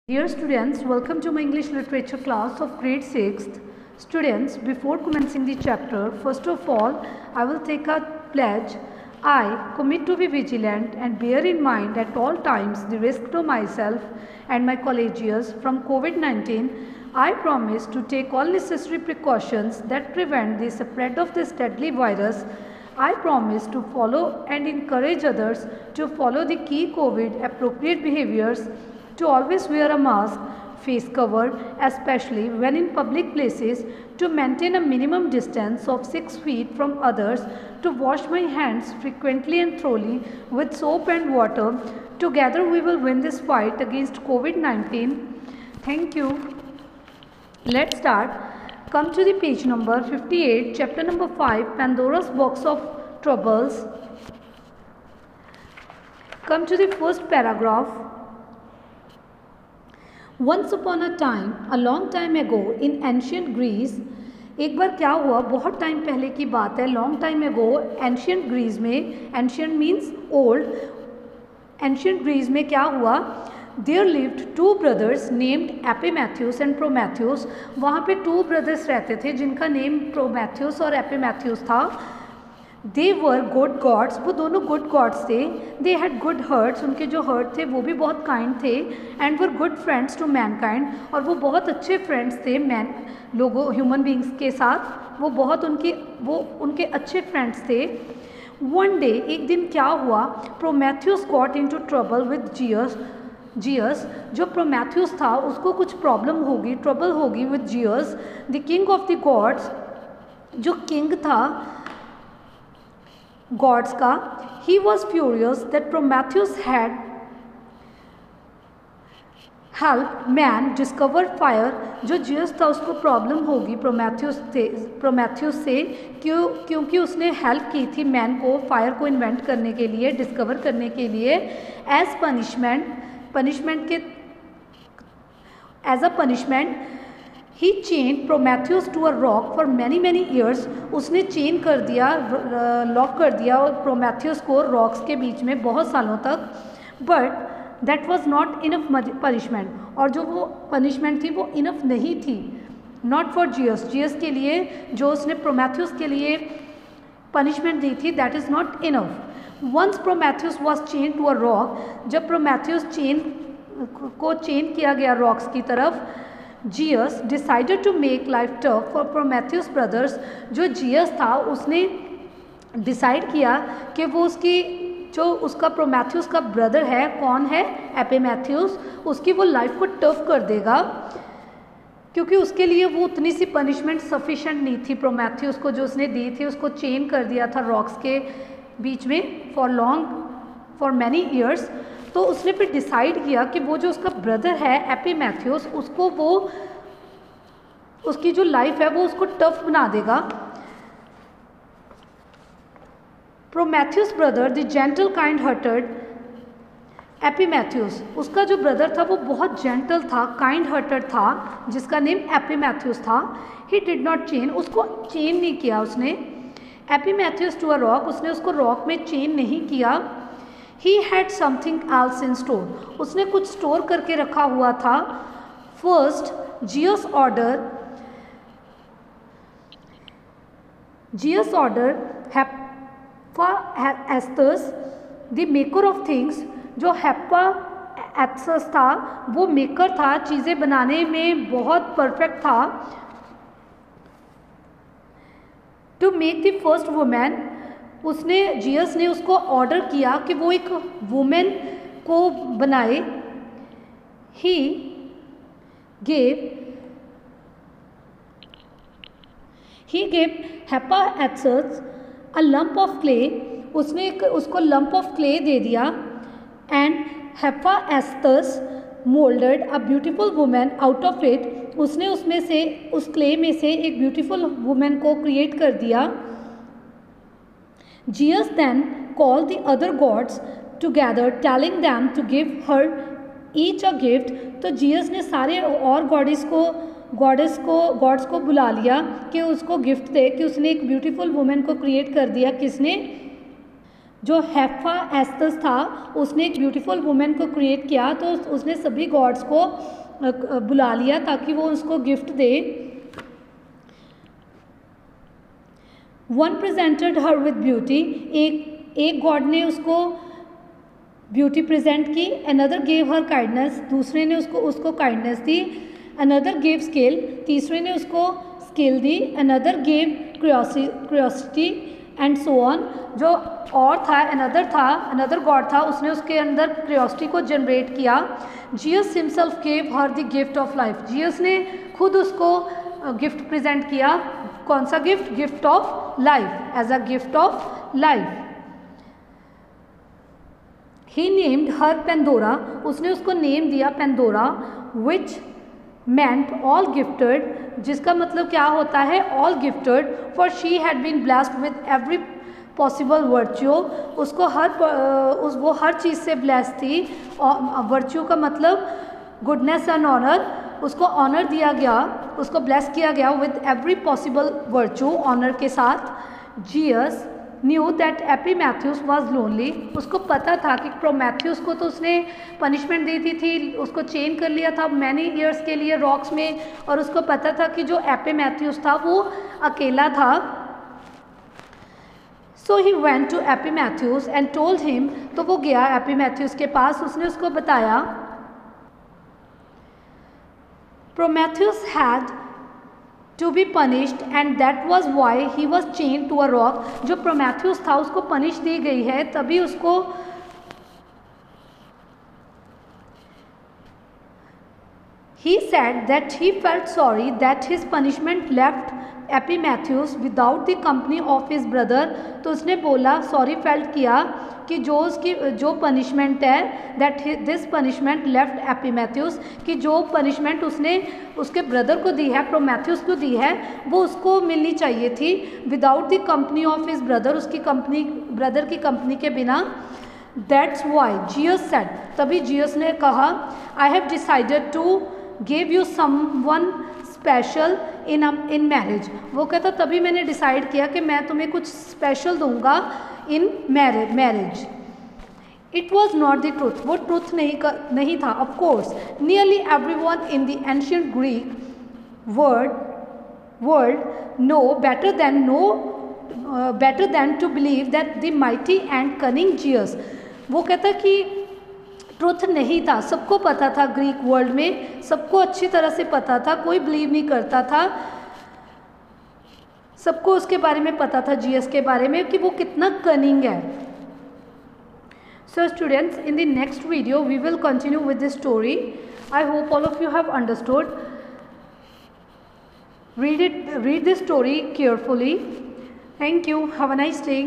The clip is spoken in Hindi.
Dear students, welcome to my English literature class of grade 6th. Students, before commencing the chapter, first of all, I will take a pledge. I commit to be vigilant and bear in mind at all times the risk to myself and my colleagues from COVID-19. I promise to take all necessary precautions that prevent the spread of this deadly virus. I promise to follow and encourage others to follow the key COVID appropriate behaviors, to always wear a mask, face cover, especially when in public places, to maintain a minimum distance of 6 feet from others, to wash my hands frequently and thoroughly with soap and water. Together we will win this fight against COVID-19. Thank you. Let's start. Come to the page number 58, chapter number 5, Pandora's Box of Troubles. Come to the first paragraph. Once upon a time, a long time ago, in ancient Greece, एक बार क्या हुआ, बहुत टाइम पहले की बात है, long time ago ancient Greece में, ancient means old, ancient Greece में क्या हुआ, there lived two brothers named Epimetheus and Prometheus. वहाँ पे टू ब्रदर्स रहते थे जिनका नेम प्रोमैथ्यूस और एपिमैथ्यूस था. दे वर गुड गॉड्स, वो दोनों गुड गॉड्स थे. दे हैड गुड हर्ट्स, उनके जो हर्ट थे वो भी बहुत काइंड थे. And were good friends to mankind, और वो बहुत अच्छे फ्रेंड्स थे मैन लोगों ह्यूमन बींग्स के साथ. वो उनके अच्छे फ्रेंड्स थे. वन डे, एक दिन क्या हुआ, Prometheus got into trouble with Zeus. जो प्रोमैथ्यूस था उसको कुछ ट्रबल होगी with Zeus, the king of the gods, जो किंग था गॉड्स का. He was furious that Prometheus had help man discover fire. जो जियस था उसको प्रॉब्लम होगी प्रोमैथ्यूस से क्योंकि उसने हेल्प की थी मैन को फायर को इन्वेंट करने के लिए, डिस्कवर करने के लिए. एज पनिशमेंट के as a punishment he chain Prometheus to a rock for many years. उसने चेन कर दिया, लॉक कर दिया प्रोमैथ्यूस को रॉक्स के बीच में बहुत सालों तक. But that was not enough punishment, और जो वो पनिशमेंट थी वो इनफ नहीं थी. नॉट फॉर जियस के लिए, जो उसने प्रोमैथ्यूस के लिए पनिशमेंट दी थी, that is not enough. Once Prometheus was chain to a rock, जब प्रोमैथ्यूस को चेन किया गया रॉक्स की तरफ, Zeus decided to make life tough for Prometheus brothers. जो जियस था उसने डिसाइड किया कि वो उसका प्रोमैथ्यूस का ब्रदर है, कौन है, एपिमैथ्यूस, उसकी वो लाइफ को टफ कर देगा, क्योंकि उसके लिए वो उतनी सी पनिशमेंट सफिशेंट नहीं थी प्रोमैथ्यूस को जो उसने दी थी. उसको चेन कर दिया था रॉक्स के बीच में फॉर मैनी ईयर्स. तो उसने फिर डिसाइड किया कि वो जो उसका ब्रदर है एपिमैथ्यूस, उसको वो उसकी जो लाइफ है वो उसको टफ बना देगा. Prometheus brother the gentle kind hearted Epimetheus, उसका जो ब्रदर था वो बहुत जेंटल था, काइंड हार्टेड था, जिसका नेम एपिमैथ्यूस था. ही डिड नॉट चेन, उसको चेन नहीं किया उसने. एपिमैथ्यूस टू अ रॉक, उसने उसको रॉक में चेन नहीं किया. He had something else in store, उसने कुछ स्टोर करके रखा हुआ था. First Zeus order Hephaestus the maker of things. जो हेप्पा-एस्थस था वो मेकर था, चीज़ें बनाने में बहुत परफेक्ट था. To make the first women, उसने जियस ने उसको ऑर्डर किया कि वो एक वुमेन को बनाए. He gave Hephaestus a lump of clay, उसने उसको लंप ऑफ क्ले दे दिया. And Hephaestus moulded a beautiful women out of it, उसने उसमें से उस क्ले में से एक ब्यूटीफुल वुमेन को क्रिएट कर दिया. Jesus then called the other gods together, telling them to give her each a gift. तो जियस ने सारे और गॉड्स को बुला लिया कि उसको गिफ्ट दे, कि उसने एक ब्यूटीफुल वुमेन को क्रिएट कर दिया. किसने? जो हेफाएस्टस था उसने एक ब्यूटीफुल वुमेन को क्रिएट किया, तो उसने सभी गॉड्स को बुला लिया ताकि वो उसको gift they. One presented her with beauty, एक गॉड ने उसको ब्यूटी प्रेजेंट की। अनदर गेव हर काइंडनेस, दूसरे ने उसको काइंडनेस दी। अनदर गेव स्किल, तीसरे ने उसको skill the. Another gave curiosity and so on. जो और था अनदर गॉड था, उसने उसके अंदर क्यूरियोसिटी को जनरेट किया। Jesus himself gave her the gift of life, Jesus ने खुद उसको गिफ्ट प्रेजेंट किया। कौन सा gift? Gift of life, as a gift of life. He named her Pandora, उसने उसको नेम दिया Pandora, which meant all gifted, जिसका मतलब क्या होता है? all gifted, for she had been blessed with every possible virtue, उसको वो हर चीज़ से ब्लेस थी। वर्च्यू का मतलब गुडनेस एंड ऑनर, उसको ऑनर दिया गया, उसको ब्लेस किया गया with every possible virtue, honour के साथ। Zeus knew that Epimetheus was lonely, उसको पता था कि प्रोमैथ्यूस को तो उसने पनिशमेंट दे दी थी, उसको चेन कर लिया था मैनी ईयर्स के लिए रॉक्स में, और उसको पता था कि जो एपिमैथ्यूस था वो अकेला था। So he went to Epimetheus and told him, तो वो गया एपिमैथ्यूस के पास, उसने उसको बताया। Prometheus had to be punished and that was why he was chain to a rock, जो प्रोमैथ्यूस था उसको पनिश दी गई है, तभी उसको he said that he felt sorry that his punishment left Epimetheus without the company of his brother, तो उसने बोला सॉरी फेल्ट किया कि जो पनिशमेंट है दैट दिस पनिशमेंट लेफ्ट एपिमैथ्यूस, कि जो पनिशमेंट उसने उसके ब्रदर को दी है, प्रोमैथ्यूस को दी है, वो उसको मिलनी चाहिए थी without the company of his brother, उसकी कंपनी ब्रदर की कंपनी के बिना। दैट्स वाई जीसस सेड, तभी जीसस ने कहा I have decided to give you someone special in marriage, वो कहता तभी मैंने डिसाइड किया कि मैं तुम्हें कुछ स्पेशल दूंगा in marriage. It was not the truth, वो ट्रूथ नहीं था। Of course nearly everyone in the ancient Greek world know better than to believe that the mighty and cunning Jesus, वो कहता कि ट्रुथ नहीं था, सबको पता था, ग्रीक वर्ल्ड में सबको अच्छी तरह से पता था, कोई बिलीव नहीं करता था, सबको उसके बारे में पता था, जीसस के बारे में, कि वो कितना कनिंग है। So students, in the next video we will continue with this story. I hope all of you have understood. read this story carefully. Thank you. Have a nice day.